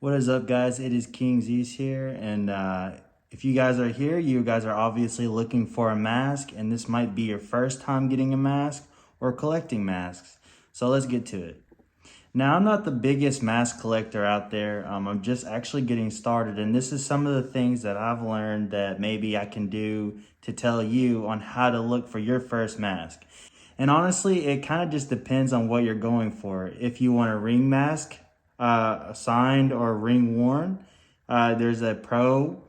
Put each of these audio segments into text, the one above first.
What is up, guys? It is King Zeus here, and if you guys are here, you guys are obviously looking for a mask, and this might be your first time getting a mask or collecting masks. So let's get to it. Now, I'm not the biggest mask collector out there. I'm just actually getting started, and this is some of the things that I've learned that maybe I can do to tell you on how to look for your first mask. And honestly, it kind of just depends on what you're going for. If you want a ring mask, signed or ring worn, there's a pro,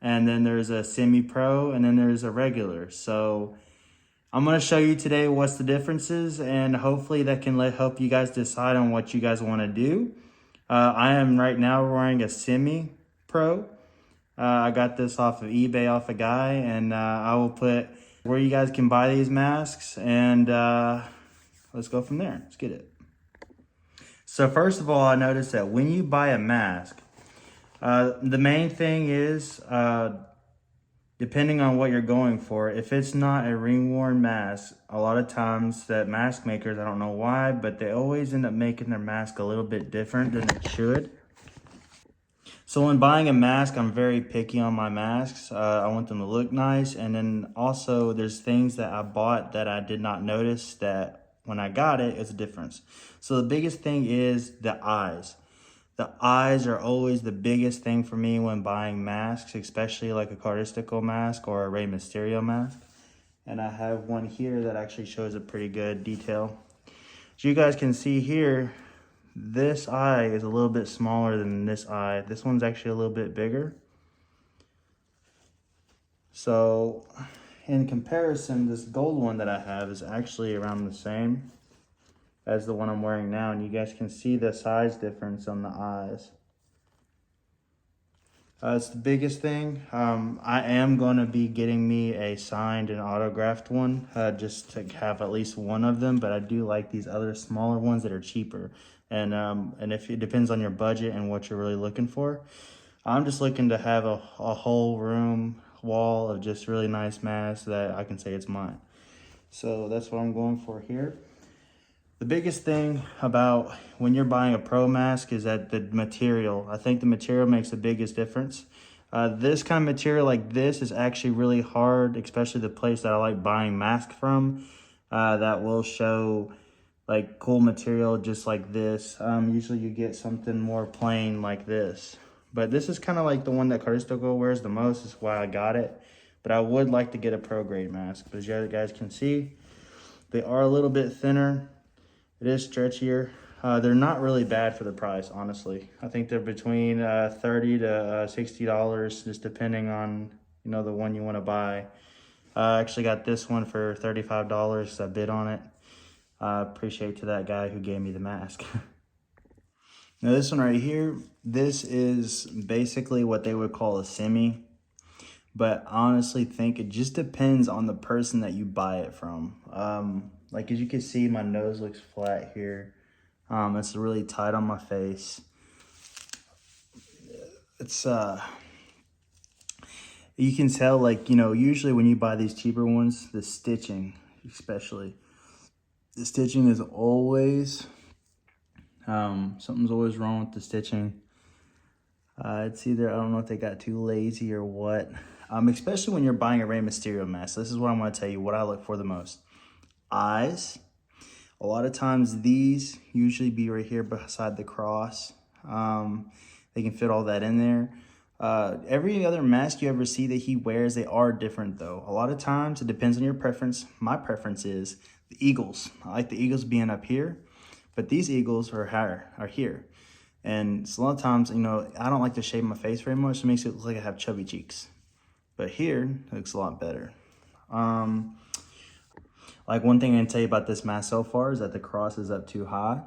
and then there's a semi-pro, and then there's a regular. So I'm going to show you today what's the differences, and hopefully that can help you guys decide on what you guys want to do. I am right now wearing a semi-pro. I got this off of eBay off a guy, and I will put where you guys can buy these masks, and let's go from there. Let's get it. So first of all, I noticed that when you buy a mask, the main thing is, depending on what you're going for, if it's not a ring-worn mask, a lot of times that mask makers, I don't know why, but they always end up making their mask a little bit different than it should. So when buying a mask, I'm very picky on my masks. I want them to look nice. And then also there's things that I bought that I did not notice that when I got it, it's a difference. So the biggest thing is the eyes. The eyes are always the biggest thing for me when buying masks, especially like a Cardistical mask or a Rey Mysterio mask. And I have one here that actually shows a pretty good detail. As you guys can see here, this eye is a little bit smaller than this eye. This one's actually a little bit bigger. So in comparison, this gold one that I have is actually around the same as the one I'm wearing now. And you guys can see the size difference on the eyes. It's the biggest thing. I am going to be getting me a signed and autographed one, just to have at least one of them. But I do like these other smaller ones that are cheaper. And if it depends on your budget and what you're really looking for, I'm just looking to have a whole room wall of just really nice masks that I can say it's mine. So that's what I'm going for here. The biggest thing about when you're buying a pro mask is that the material. I think the material makes the biggest difference. This kind of material like this is actually really hard, especially the place that I like buying masks from, that will show like cool material just like this. Usually you get something more plain like this. But this is kind of like the one that Cardistical wears the most. That's why I got it. But I would like to get a Prograde mask. But as you guys can see, they are a little bit thinner. It is stretchier. They're not really bad for the price, honestly. I think they're between $30 to $60, just depending on, you know, the one you want to buy. I actually got this one for $35. I bid on it. Appreciate to that guy who gave me the mask. Now this one right here, this is basically what they would call a semi. But I honestly think it just depends on the person that you buy it from. Like as you can see, my nose looks flat here. It's really tight on my face. It's you can tell, like, you know, usually when you buy these cheaper ones, the stitching, especially, the stitching is always, something's always wrong with the stitching. It's either, I don't know if they got too lazy or what. Especially when you're buying a Rey Mysterio mask. This is what I'm going to tell you, what I look for the most. Eyes. A lot of times these usually be right here beside the cross. They can fit all that in there. Every other mask you ever see that he wears, they are different though. A lot of times it depends on your preference. My preference is the eagles. I like the eagles being up here, but these eagles are here. And so a lot of times, you know, I don't like to shave my face very much. It makes it look like I have chubby cheeks. But here, it looks a lot better. Like one thing I can tell you about this mask so far is that the cross is up too high.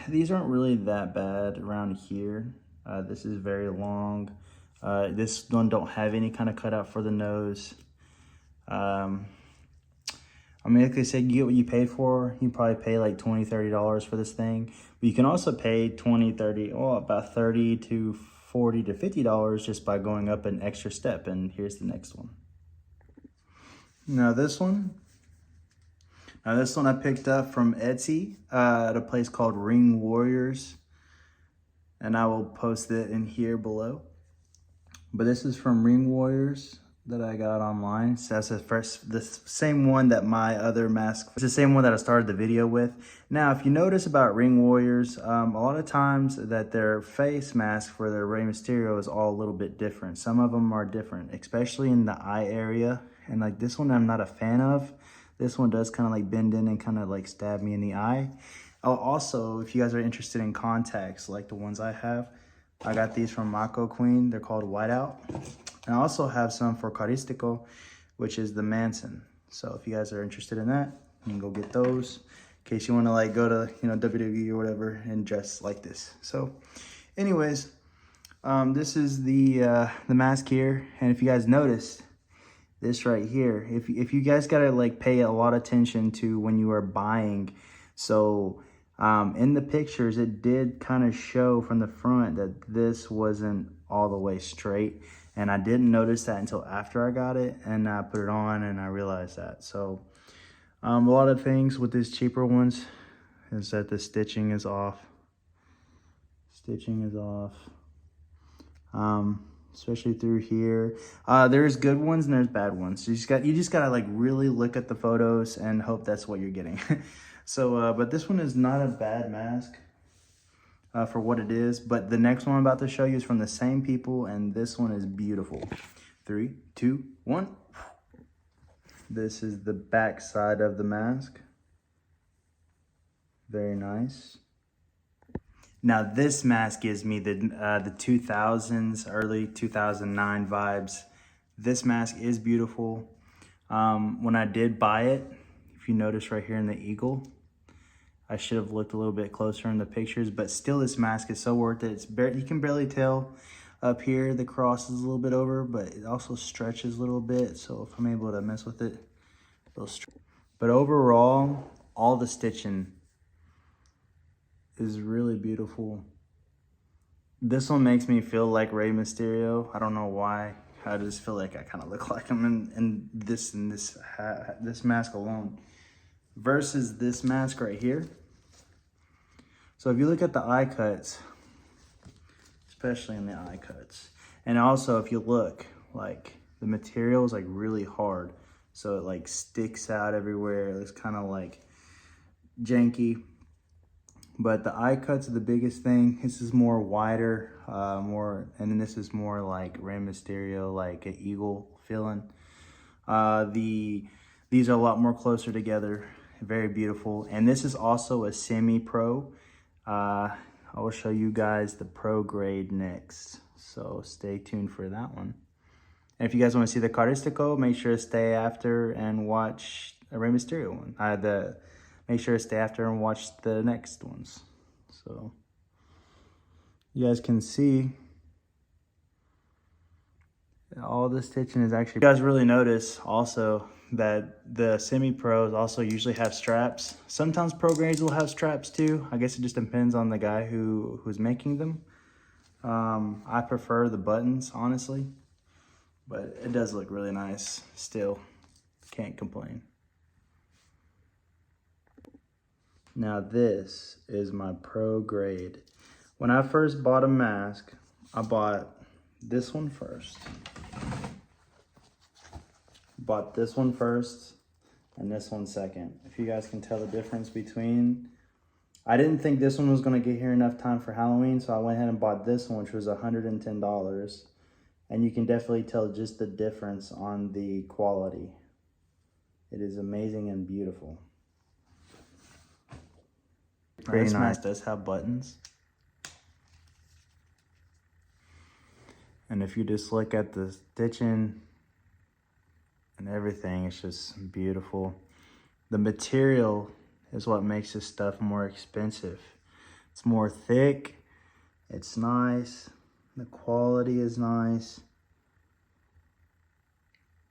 These aren't really that bad around here. This is very long. This one don't have any kind of cutout for the nose. I mean, like I said, you get what you pay for. You probably pay like $20, $30 for this thing. But you can also pay $20, $30, well, about $30 to $40 to $50 just by going up an extra step. And here's the next one. Now this one I picked up from Etsy at a place called and I will post it in here below. But this is from Ring Warriors that I got online. So that's the same one that my other mask, it's the same one that I started the video with. Now, if you notice about Ring Warriors, a lot of times that their face mask for their Rey Mysterio is all a little bit different. Some of them are different, especially in the eye area. And like this one, I'm not a fan of. This one does kind of like bend in and kind of like stab me in the eye. Oh, also, if you guys are interested in contacts like the ones I have, I got these from Mako Queen. They're called Whiteout. And I also have some for Caristico, which is the Manson. So if you guys are interested in that, you can go get those in case you want to like go to, you know, WWE or whatever and dress like this. So anyways, this is the mask here. And if you guys notice this right here, if you guys got to like pay a lot of attention to when you are buying. So in the pictures, it did kind of show from the front that this wasn't all the way straight. And I didn't notice that until after I got it and I put it on and I realized that. So a lot of things with these cheaper ones is that the stitching is off. Stitching is off. Especially through here. There's good ones and there's bad ones. So you just gotta like really look at the photos and hope that's what you're getting. So, but this one is not a bad mask for what it is. But the next one I'm about to show you is from the same people, and this one is beautiful. 3, 2, 1. This is the back side of the mask. Very nice. Now this mask gives me the 2000s, early 2009 vibes. This mask is beautiful. When I did buy it, if you notice right here in the eagle, I should have looked a little bit closer in the pictures, but still this mask is so worth it. You can barely tell up here, the cross is a little bit over, but it also stretches a little bit. So if I'm able to mess with it, it'll stretch. But overall, all the stitching is really beautiful. This one makes me feel like Rey Mysterio. I don't know why. I just feel like I kind of look like him in this mask alone. Versus this mask right here. So if you look at the eye cuts, especially in the eye cuts, and also if you look, like the material is like really hard. So it like sticks out everywhere. It looks kind of like janky. But the eye cuts are the biggest thing. This is more wider, and then this is more like Rey Mysterio, like an eagle feeling. These are a lot more closer together. Very beautiful. And this is also a semi-pro. I will show you guys the Prograde next. So stay tuned for that one. And if you guys want to see the Caristico, make sure to stay after and watch a Rey Mysterio one. Make sure to stay after and watch the next ones. So you guys can see all the stitching is actually, you guys really notice also that the semi-pros also usually have straps. Sometimes Progrades will have straps too. I guess it just depends on the guy who's making them. I prefer the buttons, honestly, but it does look really nice still. Can't complain. Now this is my Prograde. When I first bought a mask, I bought this one first. Bought this one first and this one second. If you guys can tell the difference between, I didn't think this one was gonna get here enough time for Halloween, so I went ahead and bought this one, which was $110. And you can definitely tell just the difference on the quality. It is amazing and beautiful. This mask does have buttons. And if you just look at the stitching and everything, it's just beautiful. The material is what makes this stuff more expensive. It's more thick, it's nice, the quality is nice.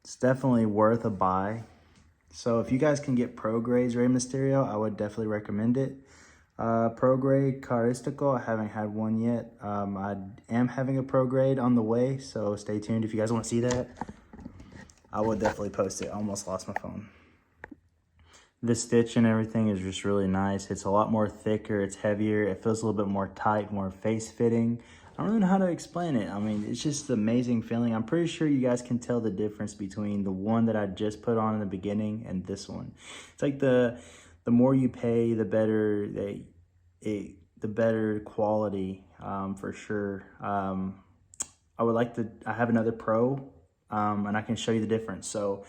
It's definitely worth a buy. So if you guys can get Prograde's Rey Mysterio, I would definitely recommend it. Prograde Caristico, I haven't had one yet. I am having a Prograde on the way, so stay tuned if you guys want to see that. I will definitely post it. I almost lost my phone. The stitch and everything is just really nice. It's a lot more thicker, it's heavier, it feels a little bit more tight, more face fitting. I don't even know how to explain it. I mean, it's just an amazing feeling. I'm pretty sure you guys can tell the difference between the one that I just put on in the beginning and this one. It's like the more you pay, the better the better quality, for sure. I have another Pro, and I can show you the difference. So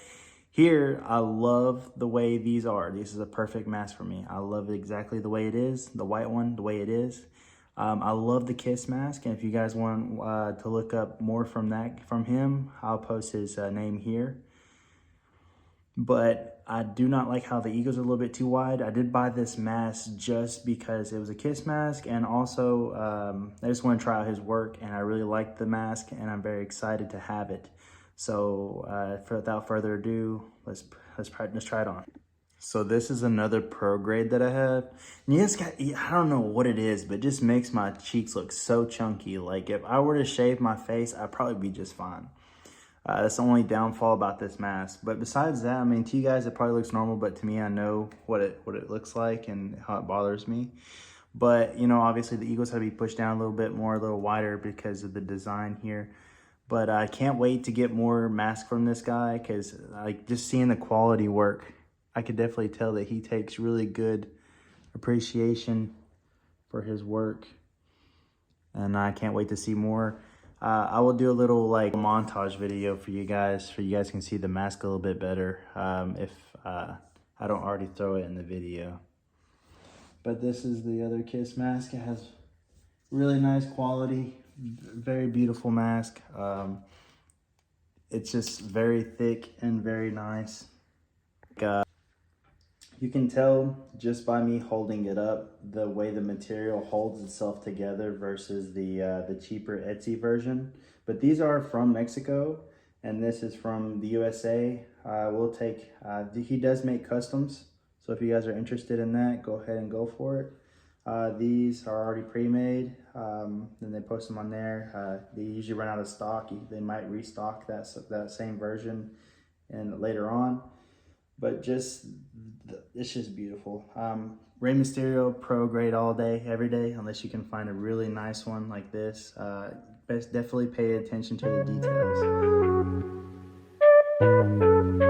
here, I love the way these are. This is a perfect mask for me. I love it exactly the way it is, the white one, the way it is. I love the Kiss mask, and if you guys want to look up more from him, I'll post his name here. But I do not like how the eagles are a little bit too wide. I did buy this mask just because it was a Kiss mask, and also I just want to try out his work, and I really like the mask, and I'm very excited to have it. So without further ado, let's try it on. So this is another Prograde that I have. And you just I don't know what it is, but it just makes my cheeks look so chunky. Like if I were to shave my face, I'd probably be just fine. That's the only downfall about this mask. But besides that, I mean, to you guys, it probably looks normal, but to me, I know what it looks like and how it bothers me. But, you know, obviously the eagles have to be pushed down a little bit more, a little wider because of the design here. But I can't wait to get more masks from this guy because like just seeing the quality work, I could definitely tell that he takes really good appreciation for his work. And I can't wait to see more. I will do a little like montage video for you guys can see the mask a little bit better if I don't already throw it in the video. But this is the other Kiss mask. It has really nice quality, very beautiful mask. It's just very thick and very nice. You can tell just by me holding it up the way the material holds itself together versus the cheaper Etsy version. But these are from Mexico, and this is from the USA. We'll take. He does make customs, so if you guys are interested in that, go ahead and go for it. These are already pre-made. Then they post them on there. They usually run out of stock. They might restock that same version and later on. But it's just beautiful. Rey Mysterio, Prograde all day, every day, unless you can find a really nice one like this. Definitely pay attention to the details.